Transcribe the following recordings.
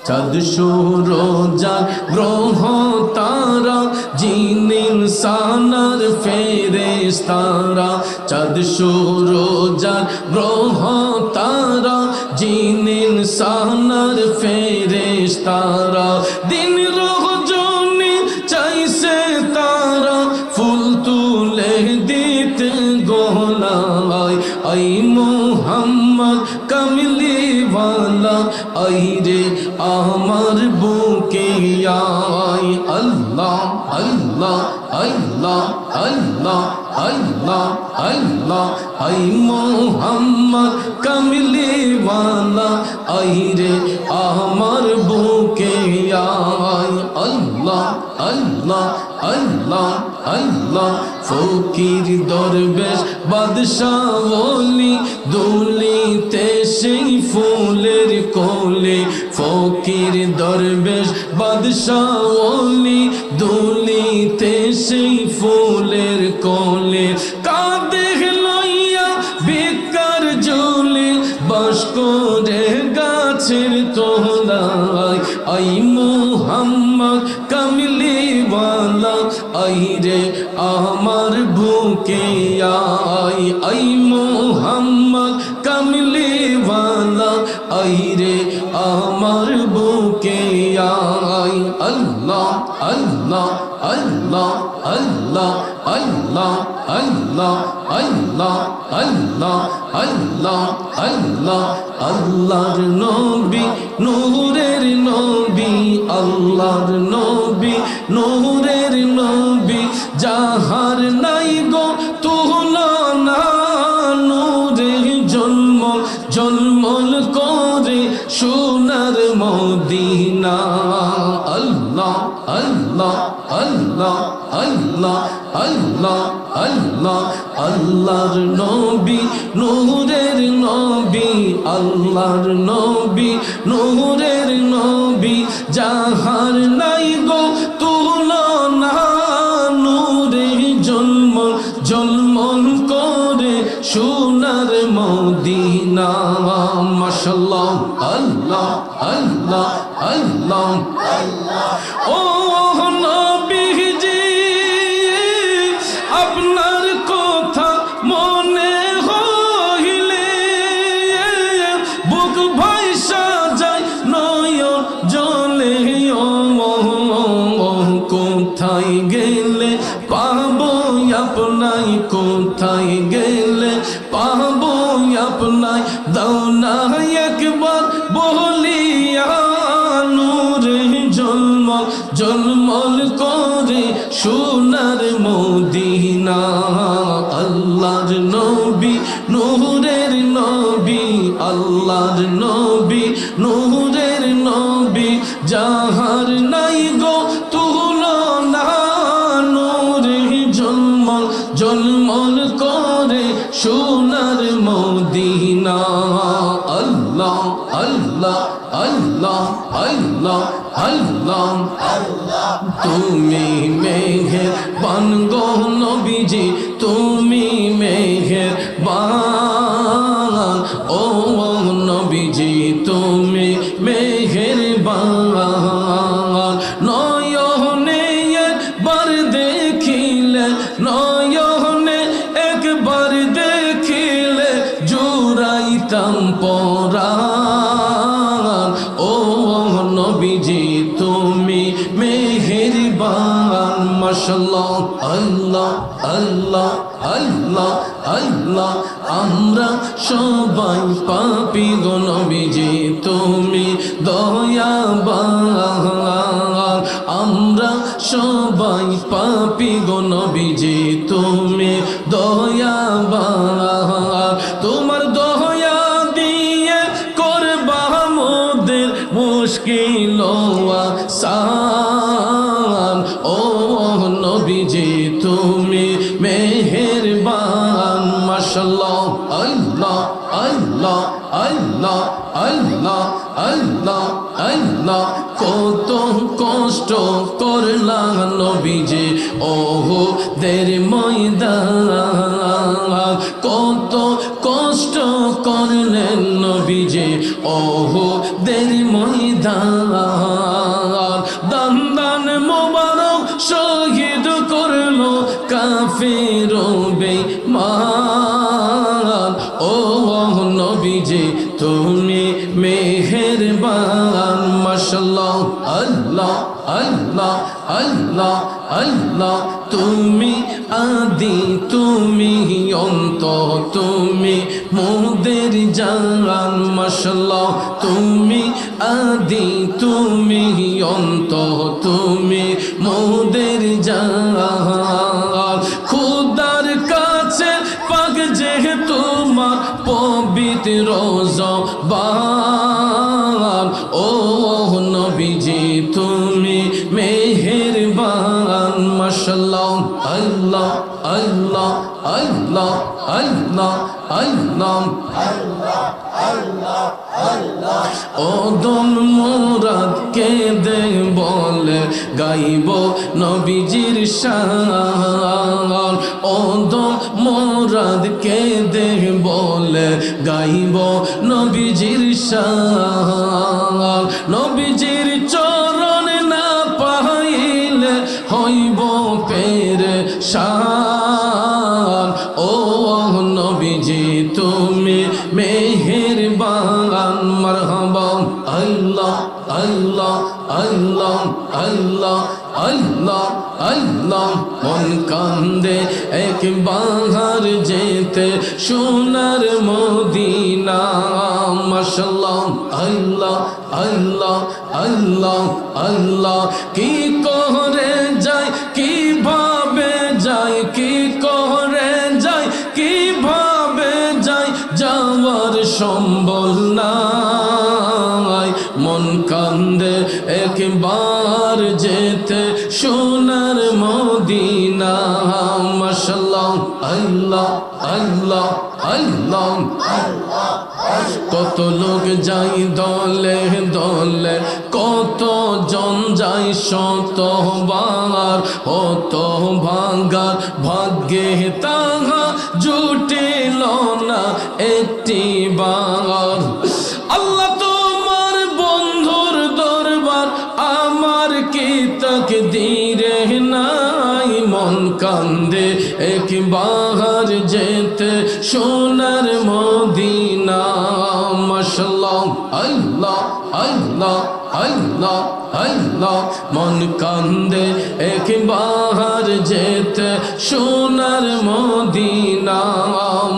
চাঁদ সূরজার গ্রহ তারা জিন ইনসানার ফেরেশতারা চাঁদ সূরজার গ্রহ তারা জিন ইনসানার ফেরেশতারা দিন রজনী চাইছে তারা ফুল তুলে দিতে গোলায় আই মুহাম্মদ কামলি ওয়ালা আই রে আমার বুকে আয় আল্লাহ আল্লাহ আল্লাহ আল্লাহ আল্লাহ আল্লাহ আই মুহাম্মদ কামলি ওয়ালা আই রে আমার বুকে আয় আল্লাহ আল্লাহ আল্লাহ আল্লাহ ফকির দরবেশ বাদশাহ ওলি দুলিতে সেই ফুলের কোলে ফকির দরবেশ বাদশাহ ওলি দুলিতে সেই ফুলের কোলে কাঁধে লইয়া ভিক্ষার ঝুলি বাস করে গাছের তলায় আই মুহাম্মদ কামলি ওয়ালা আই রে আমার বুকে আয় আই মুহাম্মদ কামলি ওয়ালা আই রে আমার বুকে আয় আল্লাহ আল্লাহ আল্লাহ আল্লাহ আল্লাহ আল্লাহ আল্লাহ আল্লাহ আল্লাহ আল্লাহ আল্লাহর নবী নূরের নবী আল্লাহর নবী নূরের নবী যাহার নাই গো তুলনা নূরে জন্মল জন্মল করে সোনার মদিনা আল্লাহ আল্লাহ আল্লাহ আল্লাহ আল্লাহ আল্লাহ আল্লাহর নবী নূরের নবী আল্লাহর নবী নূরের নবী যাহার নাই গো তুলনা নূরে জন্মল জন্মল করে সোনার মদিনা মাশাআল্লাহ আল্লাহ আল্লাহ আল্লাহ আল্লাহ ও নবীজি আপনার কথা মনে হইলে বুক ভাইসা যায় নয়ন জলে কোথায় গেলে পাবো আপনাই কোথায় গেলে পাবো আপনাই দাও না একবার বলিয়া নূরে জন্মল জন্মল করে সোনার মদিনা আল্লাহর নবী নূরের নবী আল্লাহর নবী নূরের নবী যাহার নাই গো তুলনা নূরে জন্মল জন্মল করে সোনার মদিনা আল্লাহ আল্লাহ আল্লাহ আল্লাহ আল্লাহ আল্লাহ তুমি মেহেরবান গো নবীজি তুমি মেহেরবান ও নবীজি তুমি মেহেরবান নয়নে একবার দেখিলে নয়নে একবার দেখিলে জুড়াইতাম পরাণ ও নবীজি তুমি মেহেরবান মাশাআল্লাহ আল্লাহ আল্লাহ আল্লাহ আল্লাহ আমরা সবাই পাপী গো নবীজি তুমি দয়াবান আমরা সবাই পাপী গো নবীজি তুমি দয়াবান তোমার দয়া দিয়ে করবা মোদের মুশকিল আসান ও নবীজি তুমি মেহেরবান মাশাআল্লাহ আল্লাহ আল্লাহ আল্লাহ আল্লাহ আল্লাহ আল্লাহ কত কষ্ট করলাম নবীজি ওহো দের ময়দান কত কষ্ট করলেন নবীজি ওহো দের ময়দান দান দান মোবারক শহীদ করলো কাফির বেঈমান ও নবীজি তুমি মেহেরবান মাশাআল্লাহ আল্লাহ আল্লাহ আল্লাহ আল্লাহ তুমি আদি তুমি অন্ত তুমি মোদের জান মাশাআল্লাহ তুমি আদি তুমি অন্ত তুমি মোদের জান খুদার কাছে পাক যে তোমার পবিত্র জবান ও নবীজি তুমি মেহেরবান মাশাআল্লাহ আল্লাহ আল্লাহ আল্লাহ আল্লাহ আল্লাহ ওদম মুরাদ কে দে বলে গাইব নবীজির শান ওদম মুরাদ কে দে বলে গাইব নবীজির শান নবীজির চরণ না পাইলে হইব পেরেশান ও নবীজি তুমি মেহেরবান মারহাবা আল্লাহ আল্লাহ আল্লাহ আল্লাহ আল্লাহ আল্লাহ মন কান্দে একবার যেতে সোনার মদিনা মাশাআল্লাহ আল্লাহ আল্লাহ আল্লাহ আল্লাহ কি করে যায় কিভাবে যায় কি করে যায় কিভাবে যায় যাওয়ার সম্বল নাই মন কান্দে একবার যেতে সোনার মদিনা মাশাআল্লাহ আল্লাহ আল্লাহ আল্লাহ কত লোক যাই দলে দলে কত জন যাই শতবার হত ভাগার ভাগ্যে তাহা জুটিল না একটি বার আল্লাহ তোমার বন্ধুর দরবার আমার কি তাকদীরে নাই মন কান্দে একবার যেতে সোনার মদিনা মাশাআল্লাহ আল্লাহ আল্লাহ আল্লাহ আল্লাহ মন কান্দে একবার যেতে সোনার মদিনা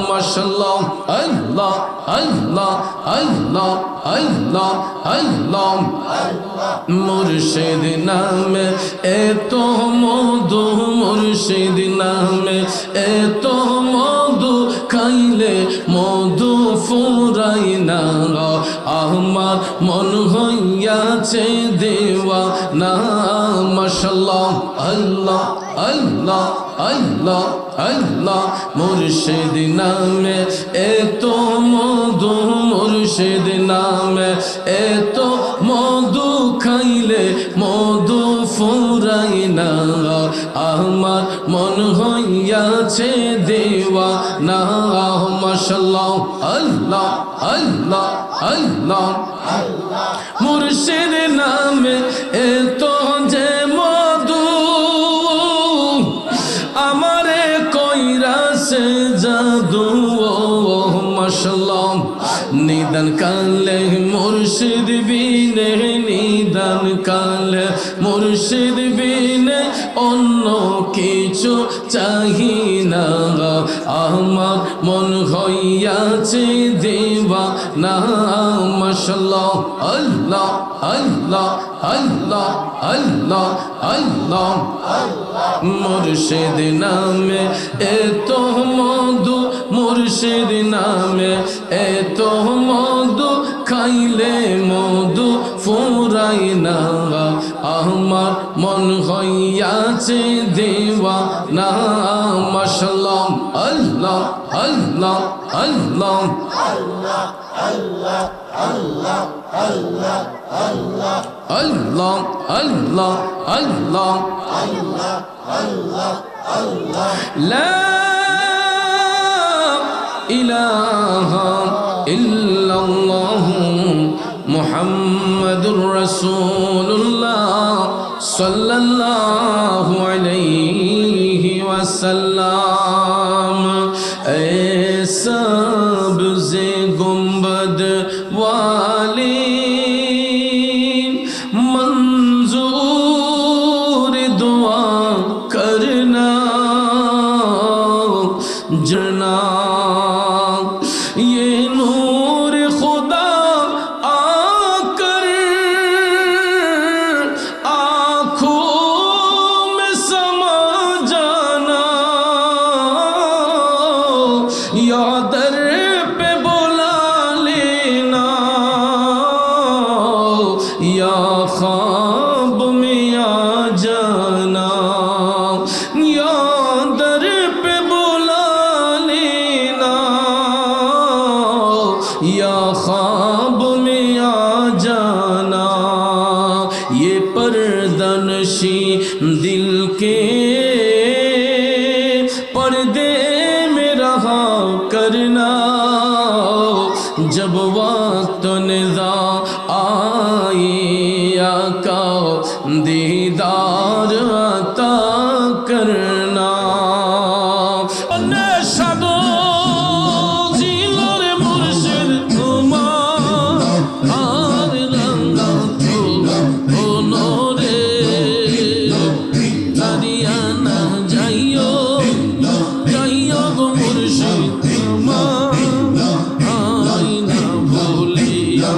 মাশাআল্লাহ আল্লাহ আল্লাহ আল্লাহ আল্লাহ আল্লাহ মুর্শিদ নামে এত মধু মুর্শিদ নামে এত মধু খাইলে মধু ফুরাই না আমার মন হইয়াছে দেওয়া না মাশাআল্লাহ আল্লাহ আল্লাহ আল্লাহ আল্লাহ মুর্শিদ নামে এত মধু মুর্শিদ নামে এত মধু খাইলে মধু ফুরাই না আমার মন হইয়াছে দেওয়া না মাশাআল্লাহ আল্লাহ আল্লাহ আল্লাহ মুর্শিদ নামে এত যে মধু আমারে কইরা সে জাদু মাশাআল্লাহ নিদান কালে মুর্শিদ বিনে নিদান কালে মুর্শিদ বিনে অন্য কিছু চাহি না আমার মন হইয়াছে দেওয়া না মাশাআল্লাহ আল্লাহ আল্লাহ আল্লাহ আল্লাহ আল্লাহ মুর্শিদ নামে এত মধু মুর্শিদ নামে এত মধু খাইলে মধু ফুরাই না আমার মন হইয়াছে দেওয়া না মাশাআল্লাহ আল্লাহ আল্লাহ আল্লাহ আল্লাহ আল্লাহ আল্লাহ আল্লাহ আল্লাহ আল্লাহ আল্লাহ আল্লাহ আল্লাহ আল্লাহ লা ইলাহা ইল্লাল্লাহু মুহাম্মাদুর रसूलुल्लाह सल्लल्लाहु अलैहि वसल्लम। ऐ सब्ज़े गुंबद वाली मंजूर दुआ करना जना, ये नूर खुदा आकर आँखों में समा जाना, या दर पे बुला लेना, या ख्वाब में आ जाना, या दर पे बुला लेना, या ख्वाब में आ जाना। ये पर्दनशी दिल के पर्दे में रहा करना, जब वक्त निज़ा आए आका दीदार अता करना। नेशदो जिलोरे मुर्शिद तुम्हार आर रंगा तो ओनोरे दादिया ना जाइयो जाइयो गो मुर्शिद तुम्हार आई ना भूलिया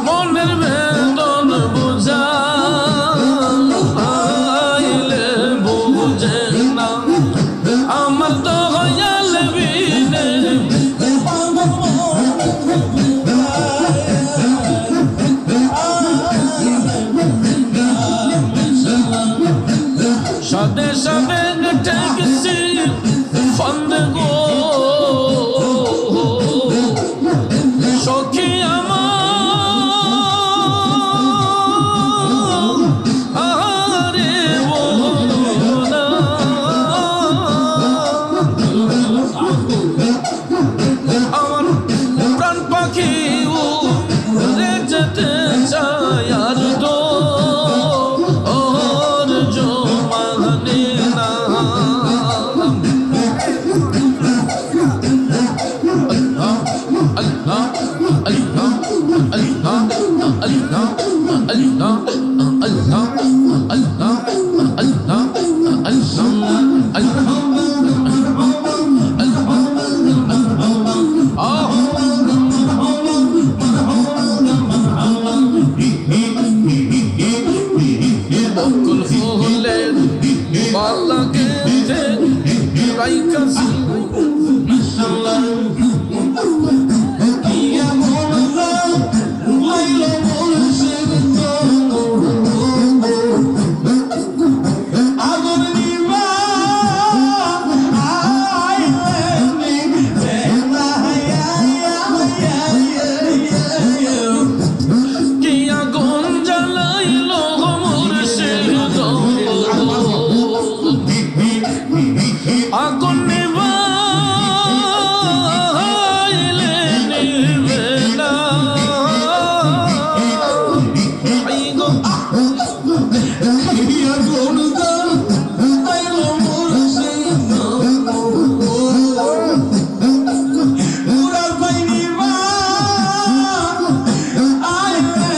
মনের বেদন বুঝাইলে বুঝে না আমার দয়াল বিনে সাদে সাদে ট্যাক্সি ফন্দ গো সখী আমার আরে বোনা আমার প্রাণ পাখি উড়ে যেতে চায় আর তো ওর জমানে না Allah Allah Allah Allah Allah Allah Allah বকুল ফুলের মালা গেঁথে রাইখাছি মাশাআল্লাহ আগুন নিভাইলে নিবে না আইগো আগুন জ্বালাইলো মুর্শিদ পুরা পাইনি মা আইলে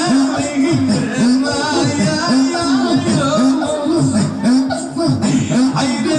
আইরে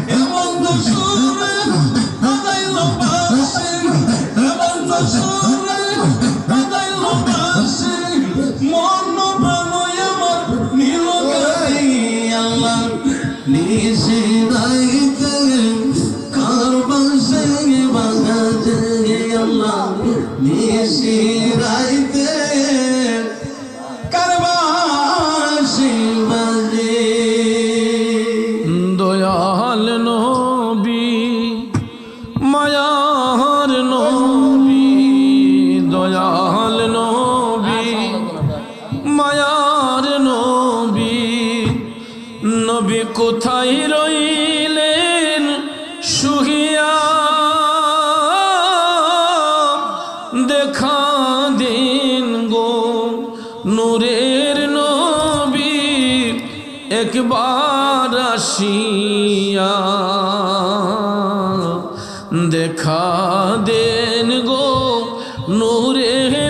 El mundo sube, nada y lo pase. বছরে কাদাইল বাসে মন প্রাণ আমার নীল গাই আল্লাহ নিশে রাইতে কার বাসে বাগাতে আল্লাহ নিশে রাইতে কার বাসে বাজে দয়াল নবী মায়ার নবী দয়াল নবী মায়ার নবী নবী কোথায় রইলেন শুহিয়া দেখা দিন গো নূরের নবী একবার আসিয়া দেখা দেন গো নূরের